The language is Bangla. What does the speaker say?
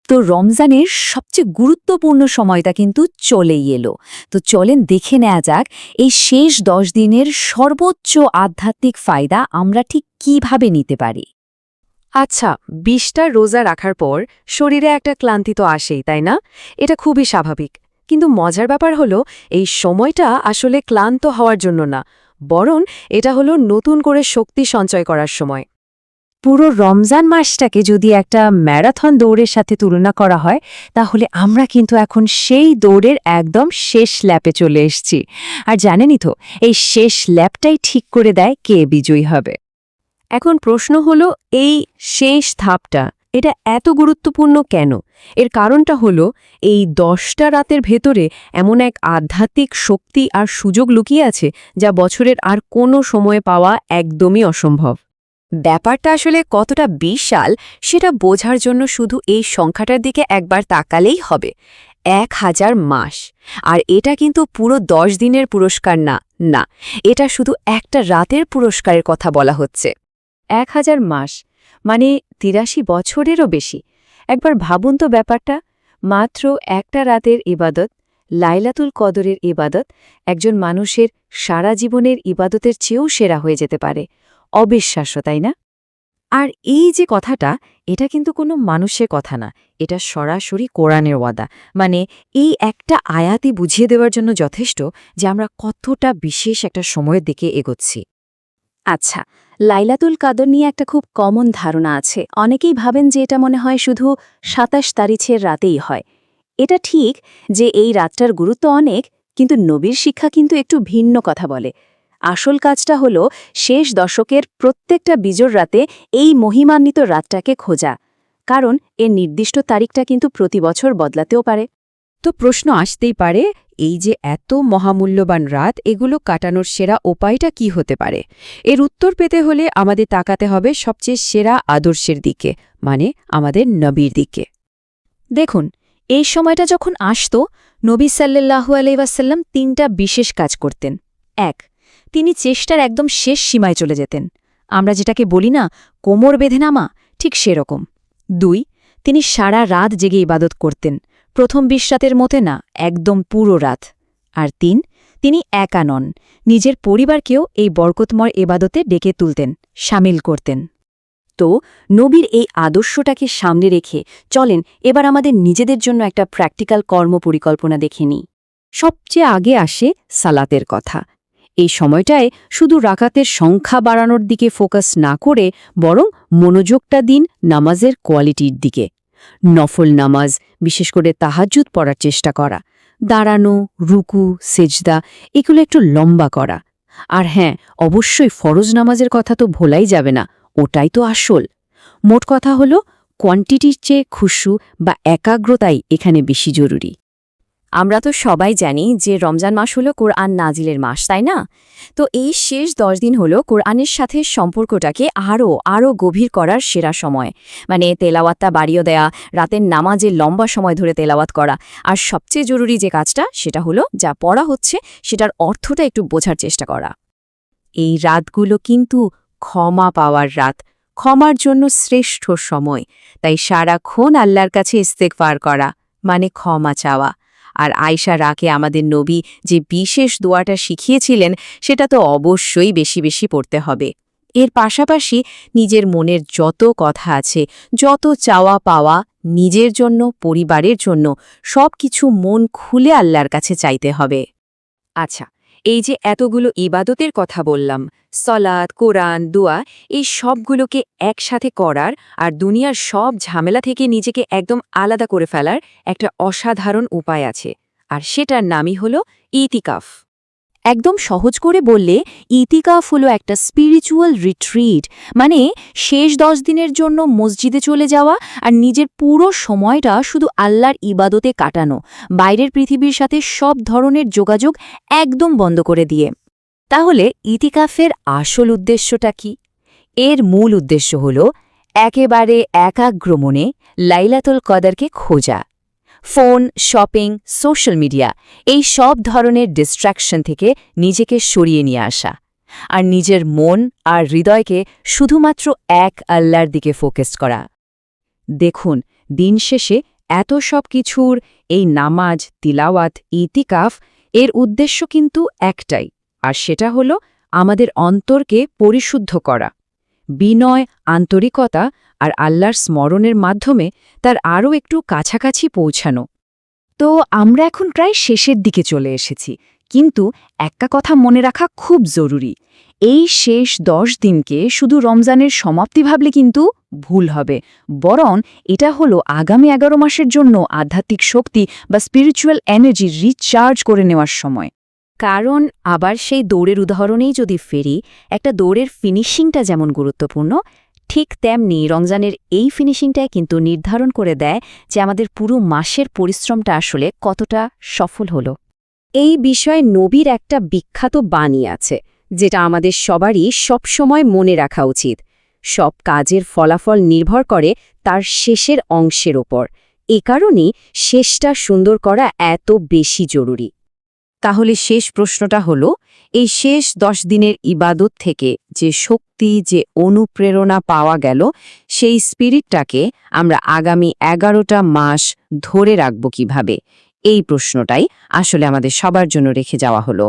তো রমজানের সবচেয়ে গুরুত্বপূর্ণ সময়টা কিন্তু চলেই এলো। তো চলেন দেখে নেওয়া যাক এই শেষ ১০ দিনের সর্বোচ্চ আধ্যাত্মিক ফায়দা আমরা ঠিক কিভাবে নিতে পারি। আচ্ছা, ২০টা রোজা রাখার পর শরীরে একটা ক্লান্তি তো আসেই, তাই না? এটা খুবই স্বাভাবিক। কিন্তু মজার ব্যাপার হলো এই সময়টা আসলে ক্লান্ত হওয়ার জন্য না, বরং এটা হলো নতুন করে শক্তি সঞ্চয় করার সময়। পুরো রমজান মাসটাকে যদি একটা ম্যারাথন দৌড়ের সাথে তুলনা করা হয় তাহলে আমরা কিন্তু এখন সেই দৌড়ের একদম শেষ ল্যাপে চলে এসেছি। আর জানেনই তো, এই শেষ ল্যাপটাই ঠিক করে দেয় কে বিজয়ী হবে। এখন প্রশ্ন হলো, এই শেষ ধাপটা এটা এত গুরুত্বপূর্ণ কেন? এর কারণটা হলো এই ১০টা রাতের ভেতরে এমন এক আধ্যাত্মিক শক্তি আর সুযোগ লুকিয়ে আছে যা বছরের আর কোনো সময়ে পাওয়া একদমই অসম্ভব। ব্যাপারটা আসলে কতটা বিশাল সেটা বোঝার জন্য শুধু এই সংখ্যাটার দিকে একবার তাকালেই হবে। ১,০০০ মাস। আর এটা কিন্তু পুরো ১০ দিনের পুরস্কার না, না, এটা শুধু একটা রাতের পুরস্কারের কথা বলা হচ্ছে। ১,০০০ মাস মানে ৮৩ বছরেরও বেশি। একবার ভাবুন তো ব্যাপারটা, মাত্র একটা রাতের ইবাদত, লাইলাতুল কদরের ইবাদত একজন মানুষের সারা জীবনের ইবাদতের চেয়েও সেরা হয়ে যেতে পারে। অবিশ্বাস্য, তাই না? আর এই যে কথাটা, এটা কিন্তু কোনো মানুষের কথা না, এটা সরাসরি কোরআনের ওয়াদা। মানে এই একটা আয়াতই বুঝিয়ে দেওয়ার জন্য যথেষ্ট যে আমরা কতটা বিশেষ একটা সময়ের দিকে এগোচ্ছি। আচ্ছা, লাইলাতুল কাদর নিয়ে একটা খুব কমন ধারণা আছে। অনেকেই ভাবেন যে এটা মনে হয় শুধু ২৭ তারিখের রাতেই হয়। এটা ঠিক যে এই রাতটার গুরুত্ব অনেক, কিন্তু নবীর শিক্ষা কিন্তু একটু ভিন্ন কথা বলে। আসল কাজটা হলো শেষ দশকের প্রত্যেকটা বিজোড় রাতে এই মহিমান্বিত রাতটাকে খোঁজা, কারণ এর নির্দিষ্ট তারিখটা কিন্তু প্রতি বছর বদলাতেও পারে। তো প্রশ্ন আসতেই পারে, এই যে এত মহামূল্যবান রাত, এগুলো কাটানোর সেরা উপায়টা কি হতে পারে? এর উত্তর পেতে হলে আমাদের তাকাতে হবে সবচেয়ে সেরা আদর্শের দিকে, মানে আমাদের নবীর দিকে। দেখুন, এই সময়টা যখন আসত, নবী সাল্লাল্লাহু আলাইহি ওয়াসাল্লাম ৩টা বিশেষ কাজ করতেন। ১. তিনি চেষ্টার একদম শেষ সীমায় চলে যেতেন। আমরা যেটাকে বলি না কোমর বেঁধে নামা, ঠিক সেরকম। ২. তিনি সারা রাত জেগে ইবাদত করতেন, প্রথম ২০ রাতের মতে না, একদম পুরো রাত। আর ৩. তিনি একা নন, নিজের পরিবারকেও এই বরকতময় ইবাদতে ডেকে তুলতেন, শামিল করতেন। তো নবীর এই আদর্শটাকে সামনে রেখে চলেন এবার আমাদের নিজেদের জন্য একটা প্র্যাকটিক্যাল কর্মপরিকল্পনা দেখে নিই। সবচেয়ে আগে আসে সালাতের কথা। এই সময়টায় শুধু রাকাতের সংখ্যা বাড়ানোর দিকে ফোকাস না করে বরং মনোযোগটা দিন নামাজের কোয়ালিটির দিকে। নফল নামাজ, বিশেষ করে তাহাজ্জুদ পড়ার চেষ্টা করা, দাঁড়ানো, রুকু, সেজদা এগুলো একটু লম্বা করা। আর হ্যাঁ, অবশ্যই ফরজ নামাজের কথা তো ভোলাই যাবে না, ওটাই তো আসল। মোট কথা হলো কোয়ান্টিটির চেয়ে খুশু বা একাগ্রতাই এখানে বেশি জরুরি। আমরা তো সবাই জানি যে রমজান মাস হলো কোরআন নাজিলের মাস, তাই না? তো এই শেষ ১০ দিন হলো কোরআনের সাথে সম্পর্কটাকে আরও গভীর করার সেরা সময়। মানে তেলাওয়াতটা বাড়িয়ে দেয়া, রাতের নামাজে লম্বা সময় ধরে তেলাওয়াত করা, আর সবচেয়ে জরুরি যে কাজটা সেটা হলো যা পড়া হচ্ছে সেটার অর্থটা একটু বোঝার চেষ্টা করা। এই রাতগুলো কিন্তু ক্ষমা পাওয়ার রাত, ক্ষমার জন্য শ্রেষ্ঠ সময়। তাই সারাক্ষণ আল্লাহর কাছে ইস্তেগফার করা, মানে ক্ষমা চাওয়া। আর আয়েশা রাকে আমাদের নবী যে বিশেষ দোয়াটা শিখিয়েছিলেন সেটা তো অবশ্যই বেশি বেশি পড়তে হবে। এর পাশাপাশি নিজের মনের যত কথা আছে, যত চাওয়া পাওয়া, নিজের জন্য, পরিবারের জন্য সব কিছু মন খুলে আল্লাহর কাছে চাইতে হবে। আচ্ছা, এই যে এতগুলো ইবাদতের কথা বললাম, সলাত, কোরআন, দোয়া, এই সবগুলোকে একসাথে করার আর দুনিয়ার সব ঝামেলা থেকে নিজেকে একদম আলাদা করে ফেলার একটা অসাধারণ উপায় আছে, আর সেটার নামই হলো ইতিকাফ। একদম সহজ করে বললে ইতিকাফ হলো একটা স্পিরিচুয়াল রিট্রিট, মানে শেষ ১০ দিনের জন্য মসজিদে চলে যাওয়া আর নিজের পুরো সময়টা শুধু আল্লাহর ইবাদতে কাটানো, বাইরের পৃথিবীর সাথে সব ধরনের যোগাযোগ একদম বন্ধ করে দিয়ে। তাহলে ইতিকাফের আসল উদ্দেশ্যটা কি? এর মূল উদ্দেশ্য হল একেবারে একাগ্র মনে লাইলাতুল কদরকে খোঁজা। ফোন, শপিং, সোশ্যাল মিডিয়া এই সব ধরনের ডিস্ট্র্যাকশন থেকে নিজেকে সরিয়ে নিয়ে আসা, আর নিজের মন আর হৃদয়কে শুধুমাত্র এক আল্লাহর দিকে ফোকাস করা। দেখুন, দিন শেষে এত সব কিছুর এই নামাজ, তিলাওয়াত, ইতিকাফ এর উদ্দেশ্য কিন্তু একটাই, আর সেটা হলো আমাদের অন্তরকে পরিশুদ্ধ করা, বিনয়, আন্তরিকতা আর আল্লাহর স্মরণের মাধ্যমে তার আরও একটু কাছাকাছি পৌঁছানো। তো আমরা এখন প্রায় শেষের দিকে চলে এসেছি, কিন্তু একটা কথা মনে রাখা খুব জরুরি। এই শেষ 10 দিনকে শুধু রমজানের সমাপ্তি ভাবলে কিন্তু ভুল হবে, বরং এটা হলো আগামী 11 মাসের জন্য আধ্যাত্মিক শক্তি বা স্পিরিচুয়াল এনার্জি রিচার্জ করে নেওয়ার সময়। কারণ আবার সেই দৌড়ের উদাহরণেই যদি ফেরি, একটা দৌড়ের ফিনিশিংটা যেমন গুরুত্বপূর্ণ, ঠিক তেমনি রমজানের এই ফিনিশিংটাই কিন্তু নির্ধারণ করে দেয় যে আমাদের পুরো মাসের পরিশ্রমটা আসলে কতটা সফল হলো। এই বিষয়ে নবীর একটা বিখ্যাত বাণী আছে, যেটা আমাদের সবারই সবসময় মনে রাখা উচিত। সব কাজের ফলাফল নির্ভর করে তার শেষের অংশের ওপর। এ কারণেই শেষটা সুন্দর করা এত বেশি জরুরি। তাহলে শেষ প্রশ্নটা হলো, এই শেষ 10 দিনের ইবাদত থেকে যে শক্তি, যে অনুপ্রেরণা পাওয়া গেল, সেই স্পিরিটটাকে আমরা আগামী 11টা মাস ধরে রাখব কিভাবে? এই প্রশ্নটাই আসলে আমাদের সবার জন্য রেখে যাওয়া হলো।